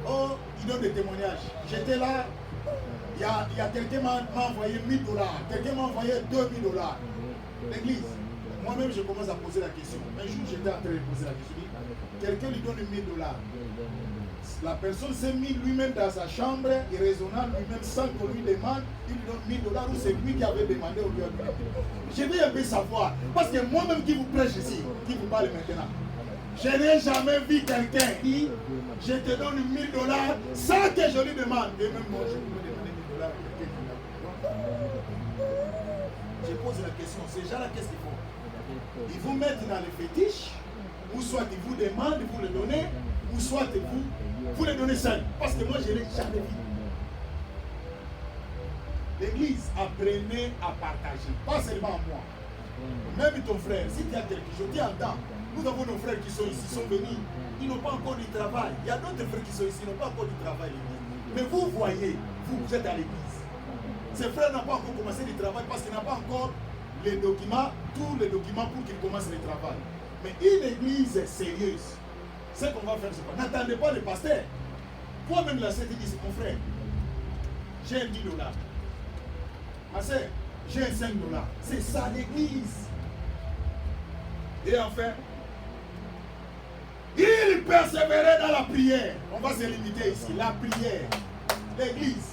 oh, ils donnent des témoignages. J'étais là, il y a quelqu'un qui m'a envoyé $1000, quelqu'un m'a envoyé $2000. L'église, Moi-même, je commence à poser la question. Un jour, j'étais en train de poser la question. Quelqu'un lui donne $1000. La personne s'est mis lui-même dans sa chambre, irraisonnable lui-même, sans qu'on lui demande, il lui donne $1000 ou c'est lui qui avait demandé, on lui a donné. Je veux un peu savoir, parce que moi-même qui vous prêche ici, qui vous parle maintenant, je n'ai jamais vu quelqu'un dire, je te donne $1000 sans que je lui demande. Et même moi, je peux demander $1000 à quelqu'un. Je pose la question, ces gens-là, qu'est-ce qu'ils font? Ils vous mettent dans les fétiches, ou soit ils vous demandent, vous le donnez, ou soit vous les donnez seul. Parce que moi, je ne l'ai jamais vu. L'église, apprenez à partager. Pas seulement moi. Même ton frère, si tu as quelque chose, tu entends. Nous avons nos frères qui sont ici, sont venus. Ils n'ont pas encore du travail. Il y a d'autres frères qui sont ici, ils n'ont pas encore du travail. Mais vous voyez, vous êtes à l'église. Ces frères n'ont pas encore commencé le travail parce qu'ils n'ont pas encore les documents, tous les documents pour qu'ils commencent le travail. Mais une église sérieuse, ce qu'on va faire, c'est quoi? N'attendez pas le pasteur. Toi-même, la sœur, tu dis, c'est mon frère. J'ai $10. Ma sœur, j'ai $5. C'est ça l'église. Et enfin, il persévérait dans la prière. On va se limiter ici. La prière. L'église.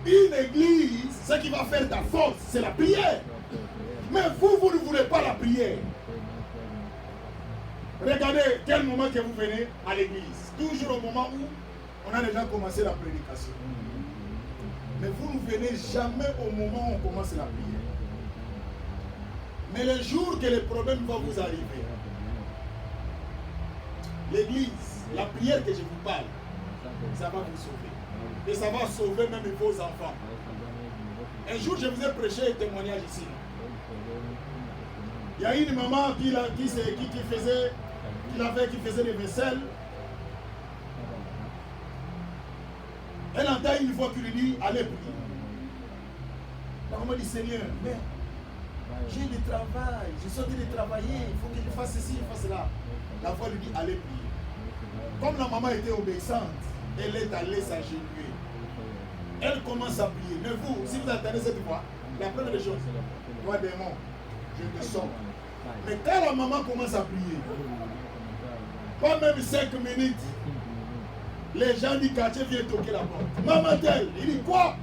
Une église, ce qui va faire ta force, c'est la prière. Mais vous ne voulez pas la prière. Regardez quel moment que vous venez à l'église. Toujours au moment où on a déjà commencé la prédication. Mais vous ne venez jamais au moment où on commence la prière. Mais le jour que le problème va vous arriver, l'église, la prière que je vous parle, ça va vous sauver. Et ça va sauver même vos enfants. Un jour, je vous ai prêché un témoignage ici. Il y a une maman qui faisait des vaisselles. Elle entend une voix qui lui dit, allez prier. La maman dit, Seigneur, mais j'ai du travail, je suis en train de travailler, il faut que je fasse ceci, je fasse cela. La voix lui dit, allez prier. Comme la maman était obéissante, elle est allée s'agenouiller. Elle commence à prier. Mais vous, si vous attendez cette voix, la première des choses, toi démon, je te sors. Mais quand la maman commence à prier, pas même 5 minutes, les gens du quartier viennent toquer la porte. Maman telle, il dit quoi?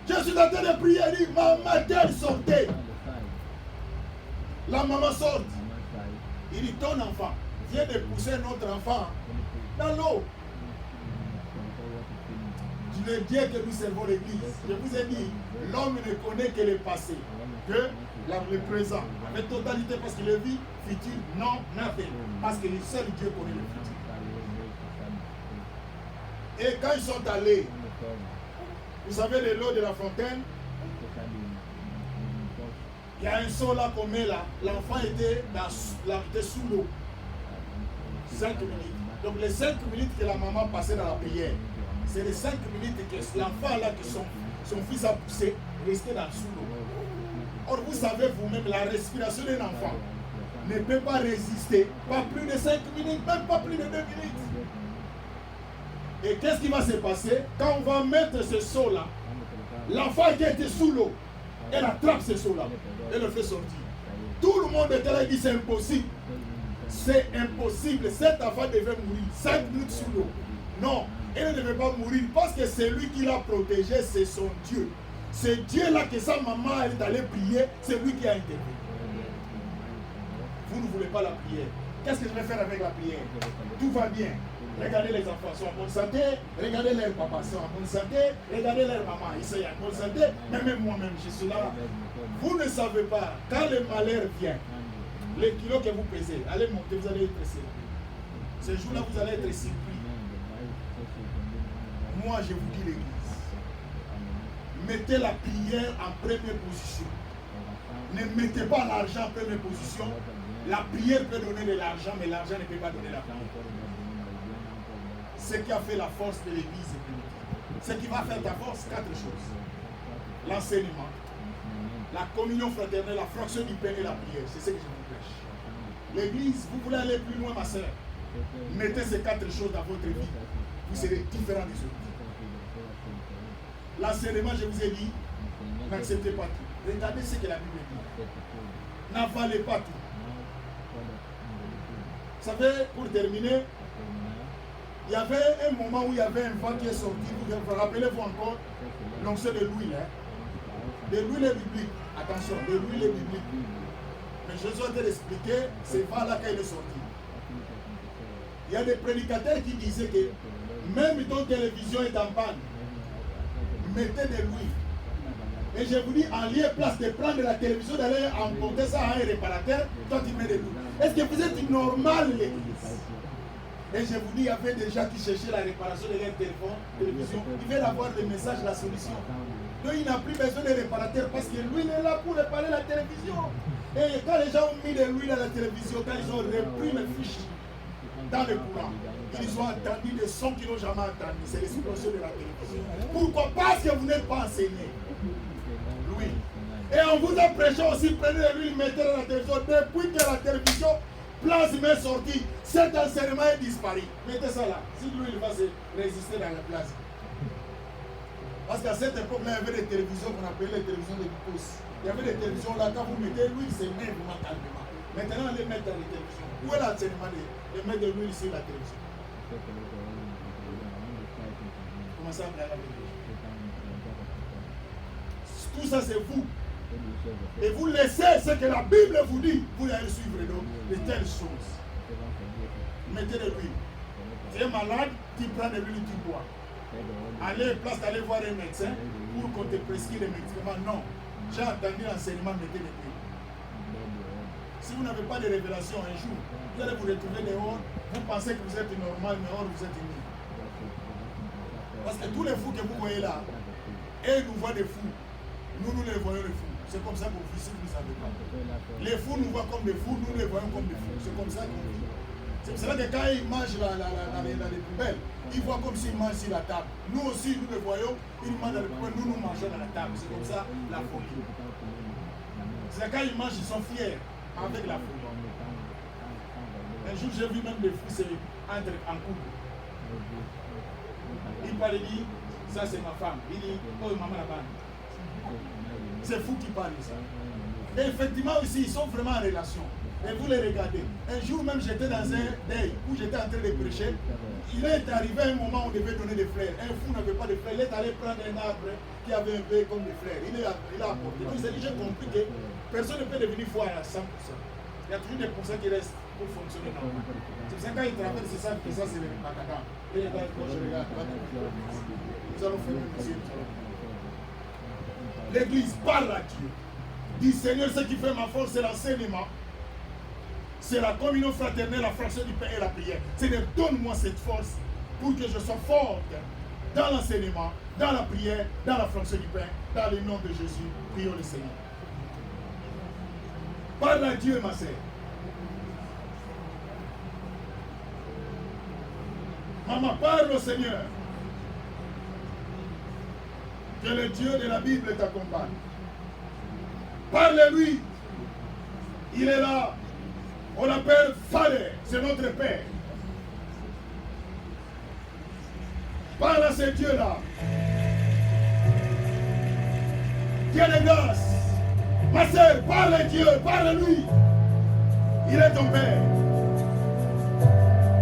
Je suis en train de prier, il dit, maman telle, sortez. La maman sort. Il dit, ton enfant vient de pousser notre enfant dans l'eau. Le Dieu que nous servons l'église, je vous ai dit, l'homme ne connaît que le passé, que le présent, avec totalité, parce que le vie futur, non, nothing. Parce que le seul Dieu connaît le futur. Et quand ils sont allés, vous savez le lot de la fontaine, il y a un seau là qu'on met là, l'enfant était sous l'eau. 5 minutes. Donc les 5 minutes que la maman passait dans la prière, c'est les 5 minutes que l'enfant là, que son fils a poussé, restait dans sous l'eau. Or, vous savez vous-même, la respiration d'un enfant ne peut pas résister, pas plus de 5 minutes, même pas plus de 2 minutes. Et qu'est-ce qui va se passer? Quand on va mettre ce seau là, l'enfant qui était sous l'eau, elle attrape ce seau là, et le fait sortir. Tout le monde était là et dit c'est impossible. C'est impossible, cet enfant devait mourir 5 minutes sous l'eau. Non. Elle ne devait pas mourir parce que c'est lui qui l'a protégé, c'est son Dieu. C'est Dieu là que sa maman elle est allée prier, c'est lui qui a intervenu. Vous ne voulez pas la prière. Qu'est-ce que je vais faire avec la prière? Tout va bien. Regardez les enfants sont en bonne santé, regardez leurs papas sont en bonne santé, regardez leur maman, ils sont en bonne santé, mais même moi-même je suis là. Vous ne savez pas, quand le malheur vient, les kilos que vous pesez, allez monter, vous allez être surpris. Ce jour-là, vous allez être surpris. Moi, je vous dis l'église, mettez la prière en première position. Ne mettez pas l'argent en première position. La prière peut donner de l'argent, mais l'argent ne peut pas donner la prière. Ce qui a fait la force de l'église, ce qui va faire ta force, 4 choses. L'enseignement, la communion fraternelle, la fraction du pain et la prière. C'est ce que je vous prêche. L'église, vous voulez aller plus loin, ma soeur, mettez ces 4 choses dans votre vie. Vous serez différent des autres. L'enseignement, je vous ai dit, n'acceptez pas tout. Regardez ce que la Bible dit. N'avalez pas tout. Vous savez, pour terminer, il y avait un moment où il y avait un vent qui est sorti. Vous rappelez-vous encore l'onction de l'huile. De l'huile biblique. Attention, de l'huile biblique. Mais Jésus a expliqué ce vent-là quand il est sorti. Il y a des prédicateurs qui disaient que même ton télévision est en panne, mettez de l'huile. Et je vous dis, en lieu place de prendre la télévision, d'aller emporter ça à un réparateur, toi tu mets de l'huile. Est-ce que vous êtes normal, l'église? Et je vous dis, il y avait des gens qui cherchaient la réparation de leur télévision. Ils veulent avoir le message, la solution. Donc il n'a plus besoin de réparateur parce que l'huile est là pour réparer la télévision. Et quand les gens ont mis de l'huile à la télévision, quand ils ont repris les fiches dans le courant, ils ont entendu des sons qu'ils n'ont jamais entendus. C'est l'explosion de la télévision. Pourquoi? Parce que vous n'êtes pas enseigné. L'huile. Et on vous a prêché aussi, prenez de l'huile, mettez dans la télévision. Depuis que la télévision plasme est sortie, cet enseignement est disparu. Mettez ça là. Si l'huile va se résister dans la plasme. Parce qu'à cette époque-là, il y avait des télévisions qu'on appelait les télévisions de pouces. Il y avait des télévisions là, quand vous mettez l'huile, c'est même calmement. Maintenant, on les met dans les télévisions. Où est l'enseignement de mettre de l'huile sur la télévision? Comment ça, tout ça, c'est vous. Et vous laissez ce que la Bible vous dit. Vous allez suivre donc de telles choses. Mettez de l'huile. Tu es malade, tu prends de l'huile, tu bois. Allez, place d'aller voir un médecin pour qu'on te prescrive des médicaments. Non. J'ai entendu l'enseignement, mettez de l'huile. Si vous n'avez pas de révélation un jour, vous allez vous retrouver dehors, vous pensez que vous êtes normal, mais or vous êtes nul. Parce que tous les fous que vous voyez là, eux nous voient des fous. Nous les voyons les fous. C'est comme ça qu'on vit si vous ne savez pas. Les fous nous voient comme des fous, nous les voyons comme des fous. C'est comme ça qu'on vit. C'est pour cela que quand ils mangent dans les poubelles, ils voient comme s'ils mangent sur la table. Nous aussi, nous les voyons, ils mangent dans les poubelles, nous mangeons dans la table. C'est comme ça la folie. C'est quand ils mangent, ils sont fiers avec la folie. Un jour, j'ai vu même des fous en couple. Il parle, il dit, ça c'est ma femme. Il dit, oh maman la bande. C'est fou qui parle ça. Et effectivement aussi, ils sont vraiment en relation. Et vous les regardez. Un jour même, j'étais dans un deuil où j'étais en train de prêcher. Il est arrivé un moment où on devait donner des fleurs. Un fou n'avait pas de fleurs. Il est allé prendre un arbre qui avait un peu comme des fleurs. Il a apporté. Donc j'ai compris que personne ne peut devenir fou à 100%. Il y a toujours des pourcents qui restent pour fonctionner normalement. C'est pour ça que quand il travaille, c'est ça que ça c'est le macadam. Et quand je regarde, nous allons faire une musique. L'église parle à Dieu. Dit Seigneur, ce qui fait ma force, c'est l'enseignement. C'est la communion fraternelle, la fraction du pain et la prière. Seigneur, donne-moi cette force pour que je sois forte dans l'enseignement, dans la prière, dans la fraction du pain, dans le nom de Jésus. Prions le Seigneur. Parle à Dieu, ma sœur. Maman, parle au Seigneur. Que le Dieu de la Bible t'accompagne. Parle-lui. Il est là. On l'appelle Father. C'est notre Père. Parle à ce Dieu-là. Dieu de grâce. Ma sœur, parle à Dieu. Parle-lui. Il est ton Père.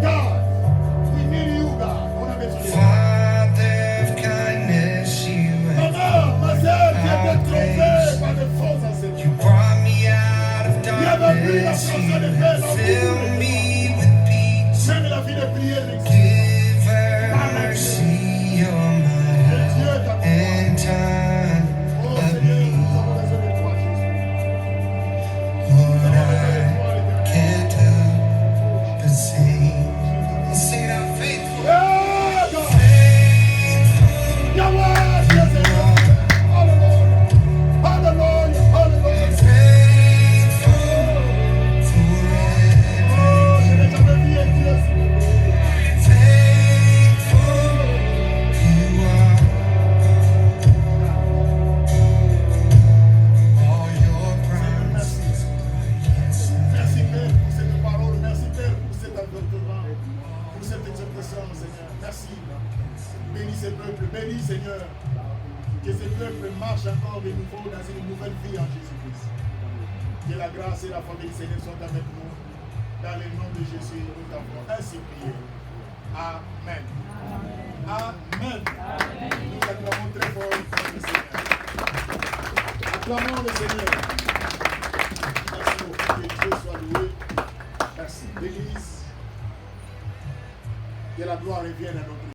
God, we need you, God. On a besoin de toi. Ma sœur, tu étais trompée par des faux enseignants. Il y avait plus la chance de faire l'amour. Même la vie de prière n'existe. Par la Dieu. Et Dieu t'accompagne. Oh Seigneur, nous avons besoin de toi, Jésus. Nous avons besoin de toi, l'Éternel. Hallelujah, hallelujah. nouvelle vie en Jésus-Christ. Que la grâce et la famille du Seigneur sont avec nous. Dans le nom de Jésus, nous t'avons ainsi prié. Amen. Amen. Nous acclamons très fort le Seigneur. Acclamons le Seigneur. Merci beaucoup. Que Dieu soit loué. Merci. L'Église, que la gloire revienne à notre